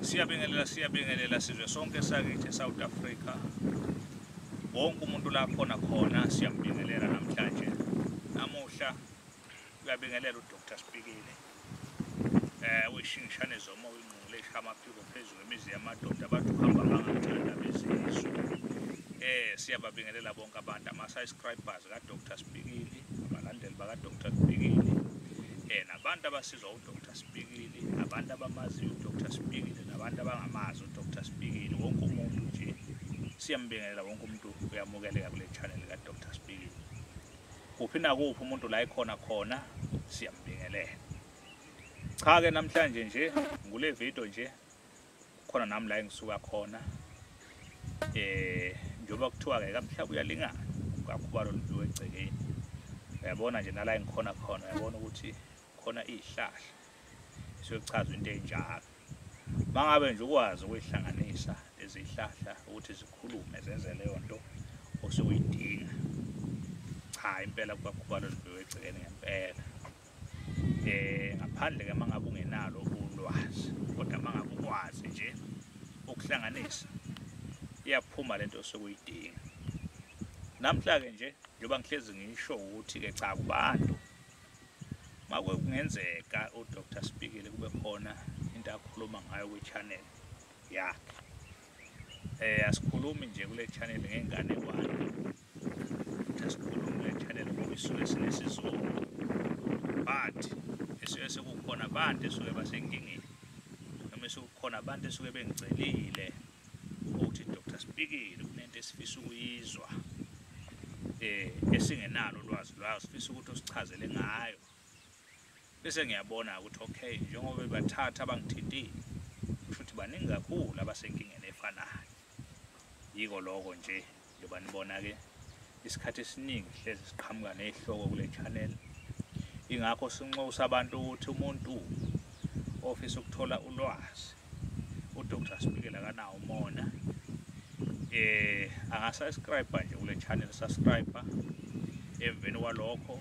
Siyabingelela sizwe sonke sakithi South Africa. Wonke umuntu la khona siyambingelela namhlanje. Namuhla uyabingelela uDr Spikile. Uyishingishane zomo ingqungule ishamaphiko phezulu emizi yamadoda abantu hamba bangathanda bezizwe. Siyababingelela bonke abantu ama-subscribers kaDr Spikile, abalandeli bakaDr Spikile. Nabantu abasizwa uDr Spikile, abantu abamaziyo uDr Spikile, nabantu abangamazi uDr Spikile, wonke umuntu nje siyambingelela wonke umuntu uyamukeleka kule channel kaDr Spikile. Kuphi nakuphi umuntu la khona siyambingelela. Cha ke namhlanje nje ngule video nje khona nami la engisuka khona. Njoba kuthiwa ke kamhlaba uyalingana kakhubalo lo egcekeni. Uyabona nje nala engikhona khona uyabona ukuthi khona izihlahla siyochaza into enjalo. Mangabe nje ukwazi ukuyihlanganisa lezi zihlahla ukuthi zikhulume zenze leyo nto osuyidinga. Cha impela kakhubalo lo egcekeni ngempela. Ngaphandle ke mangabe ungenalo ulwazi kodwa mangabe ukwazi nje ukuhlanganisa iyaphuma lento osukuyidinga. Namhla ke nje njoba ngihlezi ngisho ukuthi ke cha kubantu makwe kungenzeka uDr Spikile kube khona into akhuluma ngayo kwi channel yakhe. Asikhulumi nje kule channel ngengane kwani. Asikhulumi kule channel ngokusuke sinesizulu. But esuke sekukhona abantu esuke basenkingeni. Noma sekukhona abantu esuke bengicelile ukuthi Dr Spikile kunento esifisa ukuyizwa. Esingenalo ulwazi lwayo sifisa ukuthi usichazele ngayo. Bese ngiyabona ukuthi okay njengoba bathatha abangithintile futhi baningi kakhulu abasenkingeni efanayo. Yiko lokho nje njoba nibona ke isikhathi esiningi hlezi siqhamuka nezihloko kule channel. Ingakho sinxusa abantu ukuthi umuntu ofisa ukuthola ulwazi uDr Spikile akanawo umona. Angasubscribe nje kule channel subscribe emveni kwalokho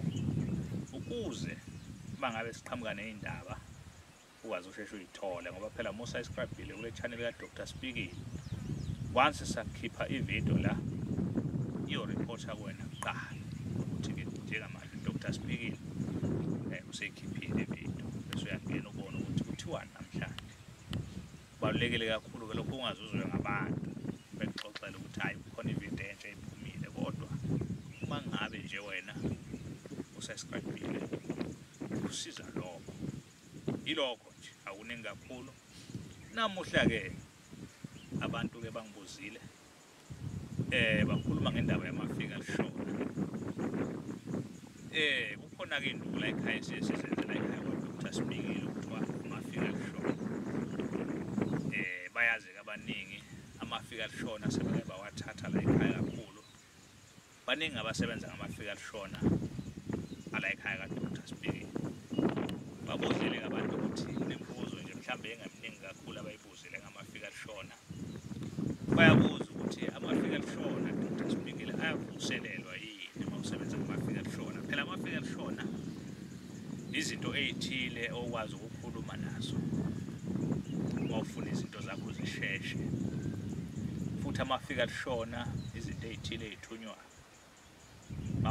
ukuze mangabe siqhamuka nezindaba ukwazi usheshe uyithole ngoba phela mo subscribe kule channel kaDr Spikile once sakhipha ivideo la iyo reporter kuwena kuqala ukuthi ke njengamanje uDr Spikile useyikhiphile ivideo bese uyangena ubone ukuthi kuthiwani namhlanje. Balulekile kakhulu ke lokho ungazuzwe ngabantu bexoxela ukuthi hayi kukhona ivideo entsha ephumile kodwa uma ngabe nje wena usubscribe usiza lokho. Ilokho nje akuningi kakhulu. Namuhla ke abantu ke bangibuzile bakhuluma ngendaba yamafika lishona. Kukhona ke indlu la ekhaya sisenzela ekhaya kwaDr Spikile ukuthiwa amafika lishona. Bayazi ke abaningi amafika lishona sebeke bawathatha la ekhaya kakhulu. Baningi abasebenza ngamafika lishona ala ekhaya kaDr Spikile. Babuzile abantu ukuthi nemibuzo nje mhlambe engaminingi kakhulu abayibuzile ngamafika lishona. Bayabuza ukuthi amafika lishona Dr Spikile ayavuselelwa yini uma usebenza ngamafika lishona. Phela amafika lishona izinto ezithile okwazi ukukhuluma nazo uma ufuna izinto zakho zisheshe. Futhi amafika lishona izinto ezithile ezithunywa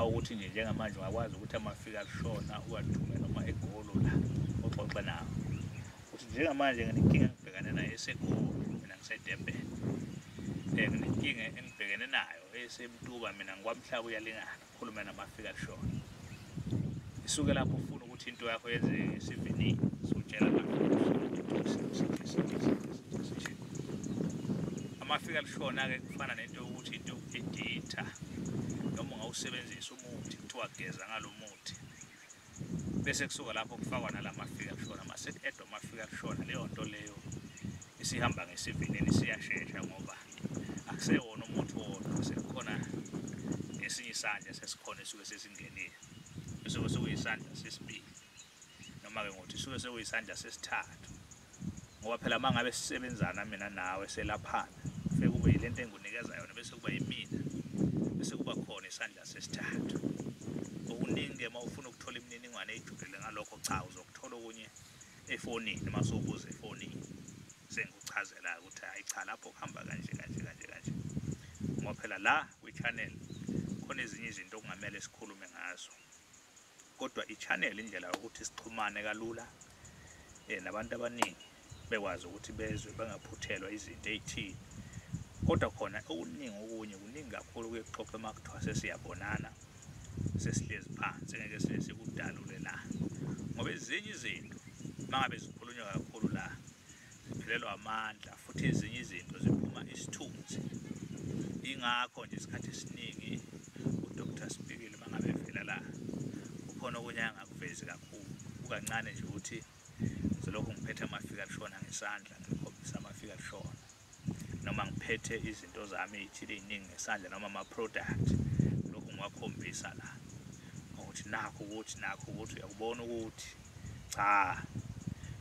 ukuthi nje njengamanje ungakwazi ukuthi amafika lishona uwathume noma eGoli la oxoxa nawo. Uthi njengamanje nginenkinga engibhekane nayo eseGoli mina ngiseDurban. Nginenkinga engibhekene nayo eseMtuba mina ngwamhlaba uyalingana ukhuluma namafika lishona. Isuke lapho ufuna ukuthi into yakho yenze isivinini sokutshela amafika lishona ke kufana nento ukuthi into editha noma ungawusebenzisa umuthi kuthiwa geza ngalomuthi bese kusuka lapho kufakwa nalamafika lishona mase edwa amafika lishona leyo nto leyo isihamba ngesivinini siyashesha ngoba akusewona umuthi wodwa sekukhona esinye isandla sesikhona esuke sesingenile bese sekuyisandla sesibili noma ke ngokuthi suke sekuyisandla sesithathu ngoba phela mangabe sisebenzana mina nawe selaphana ufike kube yilento engunikeza yona bese kuba yimina bese kuba khona isandla sesithathu. Okuningi uma ufuna ukuthola imininingwane ejulile ngalokho cha uzokuthola okunye efonini mase ubuza efonini sengucha ukuchazela ukuthi hayi cha lapho kuhamba kanje ngoba phela la kwi-channel khona ezinye izinto okungamele sikhulume ngazo, kodwa i-channel indlela yokuthi sixhumane kalula nabantu abaningi bekwazi ukuthi bezwe bangaphuthelwa izinto ezithile. Kodwa khona okuningi okunye kuningi kakhulu kuyexoxa uma kuthiwa sesiyabonana sesihlezi phansi ngeke sibe sikudalule la, ngoba ezinye izinto mangabe zikhulunywa kakhulu la ziphelelwa amandla futhi ezinye izinto ziphuma isithunzi. Ingakho nje isikhathi esiningi uDr Sibhikile mangabe evela la kukhona okunye angakuvezi kakhulu, kukancane nje ukuthi selokhu ngiphethe amafika kushona ngesandla ngikhombisa amafika kushona, noma ngiphethe izinto zami ezithile eziningi ngesandla noma ama-product lokhu ngiwakhombisa la ukuthi nakho ukuthi uyakubona ukuthi cha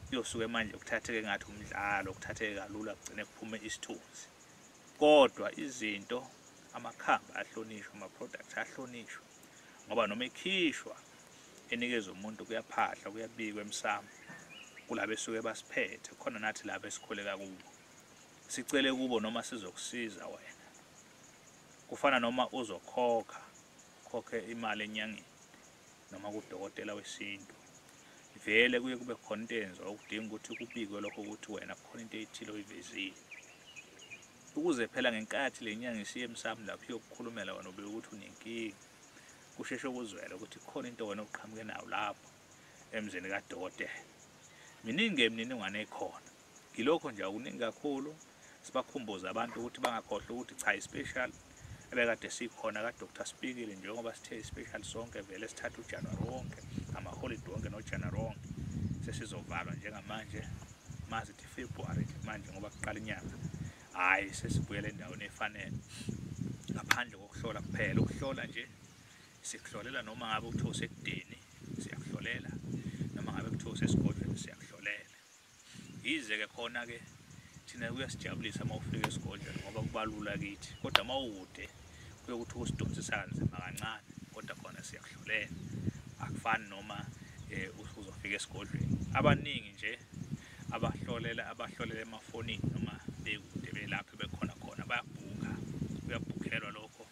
kuyosuke manje kuthatheke ngathi umdlalo, kuthatheke kalula kugcine kuphume isithunzi. Kodwa izinto amakhamba ahlonishwa, ama-product ahlonishwa, ngoba noma ekhishwa enikezwe umuntu kuyaphahla kuyabikwa emsamo kulabo esuke basiphethe, khona nathi labo esikholeka kubo sicele kubo noma sizokusiza wena. Kufana noma uzokhokhe imali enyangeni noma kudokotela wesintu, vele kuye kube khona into eyenziwa ukudinga ukuthi kubikwe lokho ukuthi wena kukhona into ethile oyivezile, ukuze phela ngenkathi le nyanga isiye emsamo lapho yokukhulumela wena ube ukuthi unenkinga kusheshe kuzwele ukuthi khona into wena oqhamuke nayo lapho emzini kadokotela. Miningi emininingwane ekhona, ilokho nje akuningi kakhulu sibakhumbuza abantu ukuthi bangakhohlwa ukuthi cha i-special ebekade sikhona kaDr Sibhikile, njengoba sithe i-special sonke vele sithatha uJanuwari wonke, ama-holiday wonke noJanuwari wonke sesizovalwa njengamanje mazithi February manje ngoba kuqala inyanga. Hayi sesibuyele endaweni efanele ngaphandle kokuhlola kuphela. Ukuhlola nje sikuhlolela noma ngabe kuthiwa usekudeni siyakuhlolela, noma ngabe kuthiwa usesigodlweni siyakuhlolela. Yize-ke khona-ke thina kuyasijabulisa uma ufika esigodlweni ngoba kubalula kithi, kodwa uma ukude kuyokuthi ukusidonsisa kanzima kancane, kodwa khona siyakuhlolela. Akufani noma uzofika esigodlweni. Abaningi nje abahlolela emafonini noma bekude belapho bekhona bayabhuka, kuyabhukhelwa lokho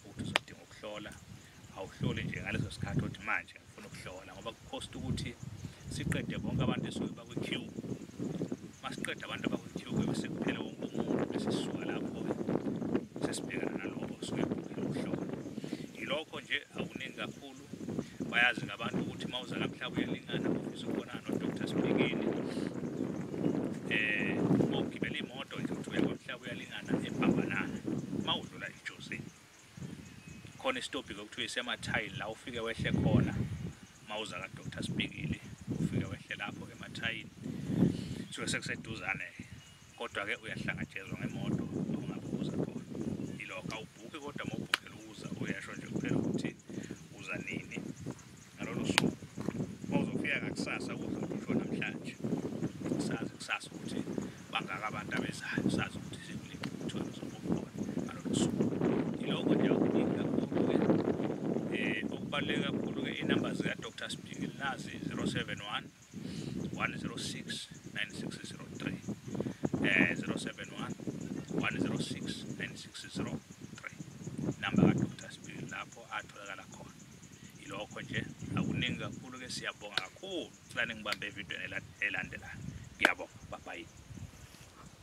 ukuthi uzodinga ukuhlola. Awuhloli nje ngaleso sikhathi uthi manje ngifuna ukuhlola, ngoba kuphosta ukuthi siqede bonke abantu esuke bakwi-queue. Masiqeda abantu abakwi-queue bese kuphela wonke umuntu bese sisuka lapho-ke sesibhekana nalobo osuke ebhukhele ukuhlola. Yilokho nje akuningi kakhulu. Bayazi abantu ukuthi uma uza mhlawumbe uyalingana ufisa ukubonana noDr Sibhikile, uma ugibela imoto nje uthi mhlawumbe uyalingana eBhambanana, uma udlula eJozi khona isitobhi okuthiwa isemathayini la ufike wehle khona. Uma uza kaDr Sibhikile ufike wehle lapho emathayini, suke sekuseduzane, kodwa-ke uyahlangatshezwa ngemoto ongabe uza khona. Ilokho awubhukhi, kodwa uma ubhukhela ukuza uyasho nje kuphela ukuthi uza nini ngalolo suku. Uma uzofika ngakusasa kudla usho namhlanje, sazi kusasa ukuthi bangaka abantu abezayo, sazi ukuthi sikuliphi kuthiwa uzobukhona ngalolo suku. Ilokho nje akuningi kakhulu-ke. Okubaluleke kakhulu-ke inamba zikaDr Sibhikile nazi 071 106 9603, 071 106 9603, namba kaDr Sibhikile lapho atholakala khona. Ilokho nje akuningi kakhulu-ke. Siyabonga kakhulu. Sicela ningibambe evidweni elandelayo.